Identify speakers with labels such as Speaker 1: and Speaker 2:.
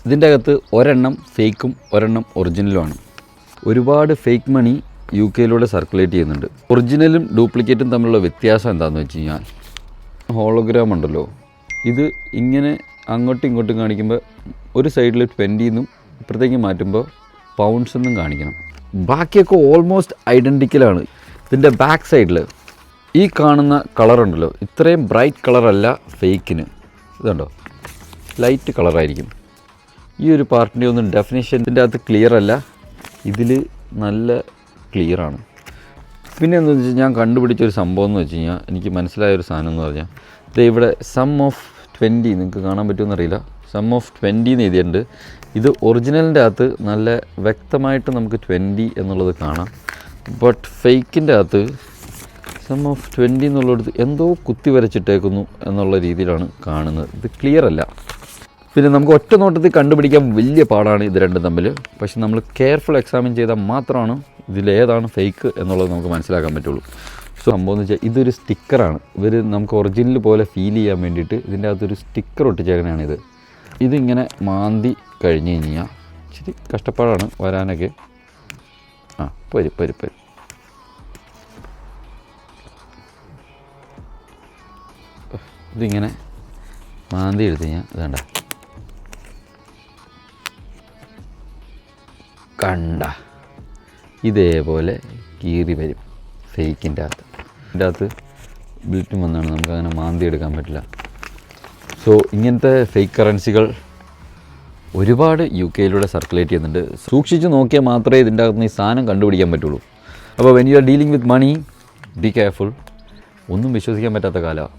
Speaker 1: ഇതിൻ്റെ അകത്ത് ഒരെണ്ണം ഫേക്കും ഒരെണ്ണം ഒറിജിനലുമാണ്. ഒരുപാട് ഫേക്ക് മണി യു കെയിലൂടെ സർക്കുലേറ്റ് ചെയ്യുന്നുണ്ട്. ഒറിജിനലും ഡ്യൂപ്ലിക്കേറ്റും തമ്മിലുള്ള വ്യത്യാസം എന്താണെന്ന് വെച്ച് കഴിഞ്ഞാൽ, ഹോളോഗ്രാം ഉണ്ടല്ലോ, ഇത് ഇങ്ങനെ അങ്ങോട്ടും ഇങ്ങോട്ടും കാണിക്കുമ്പോൾ ഒരു സൈഡിൽ 20 എന്നും ഇപ്പുറത്തേക്ക് മാറ്റുമ്പോൾ പൗണ്ട്സ് എന്നും കാണിക്കണം. ബാക്കിയൊക്കെ ഓൾമോസ്റ്റ് ഐഡൻറ്റിക്കലാണ്. ഇതിൻ്റെ ബാക്ക് സൈഡിൽ ഈ കാണുന്ന കളറുണ്ടല്ലോ, ഇത്രയും ബ്രൈറ്റ് കളറല്ല ഫേക്കിന്. ഇതുണ്ടോ, ലൈറ്റ് കളറായിരിക്കും. ഈ ഒരു പാർട്ടിൻ്റെ ഒന്നും ഡെഫിനേഷൻ ഇതിൻ്റെ അകത്ത് ക്ലിയർ അല്ല, ഇതിൽ നല്ല ക്ലിയറാണ്. പിന്നെ എന്താണെന്ന് വെച്ചാൽ ഞാൻ കണ്ടുപിടിച്ചൊരു സംഭവം എന്ന് വെച്ച് കഴിഞ്ഞാൽ, എനിക്ക് മനസ്സിലായൊരു സാധനം എന്ന് പറഞ്ഞാൽ, ഇത് ഇവിടെ സം ഓഫ് 20 നിങ്ങൾക്ക് കാണാൻ പറ്റുമെന്നറിയില്ല, സം ഓഫ് 20 എന്ന് എഴുതിയിട്ടുണ്ട്. ഇത് ഒറിജിനലിൻ്റെ അകത്ത് നല്ല വ്യക്തമായിട്ട് നമുക്ക് 20 എന്നുള്ളത് കാണാം. ബട്ട് ഫേക്കിൻ്റെ അകത്ത് സം ഓഫ് 20 എന്നുള്ളത് എന്തോ കുത്തി വരച്ചിട്ടേക്കുന്നു എന്നുള്ള രീതിയിലാണ് കാണുന്നത്. ഇത് ക്ലിയർ അല്ല. പിന്നെ നമുക്ക് ഒറ്റ നോട്ടത്തിൽ കണ്ടുപിടിക്കാൻ വലിയ പാടാണ് ഇത് രണ്ടും തമ്മിൽ. പക്ഷെ നമ്മൾ കെയർഫുൾ എക്സാമിൻ ചെയ്താൽ മാത്രമാണ് ഇതിലേതാണ് ഫേക്ക് എന്നുള്ളത് നമുക്ക് മനസ്സിലാക്കാൻ പറ്റുള്ളൂ. സോ സംഭവം എന്ന് വെച്ചാൽ ഇതൊരു സ്റ്റിക്കറാണ്. ഇവർ നമുക്ക് ഒറിജിനൽ പോലെ ഫീൽ ചെയ്യാൻ വേണ്ടിയിട്ട് ഇതിൻ്റെ അകത്തൊരു സ്റ്റിക്കർ ഒട്ടിച്ചേക്കണയാണിത്. ഇതിങ്ങനെ മാന്തി കഴിഞ്ഞ് കഴിഞ്ഞാൽ ഇച്ചിരി കഷ്ടപ്പാടാണ് വരാനൊക്കെ. വരും ഇതിങ്ങനെ മാന്തി എടുത്ത് കഴിഞ്ഞാൽ ഇതേണ്ട കണ്ട ഇതേപോലെ കീറി വരും ഫേക്കിൻ്റെ അകത്ത്. ഇതിൻ്റെ അകത്ത് ബിൽറ്റും വന്നാണ്, നമുക്കങ്ങനെ മാന്തി എടുക്കാൻ പറ്റില്ല. സോ ഇങ്ങനത്തെ ഫേക്ക് കറൻസികൾ ഒരുപാട് യു കെയിലൂടെ സർക്കുലേറ്റ് ചെയ്യുന്നുണ്ട്. സൂക്ഷിച്ച് നോക്കിയാൽ മാത്രമേ ഇതിൻ്റെ അകത്ത് ഈ സാധനം കണ്ടുപിടിക്കാൻ പറ്റുള്ളൂ. അപ്പോൾ when you are dealing with money, be careful. ഒന്നും വിശ്വസിക്കാൻ പറ്റാത്ത കാലമാണ്.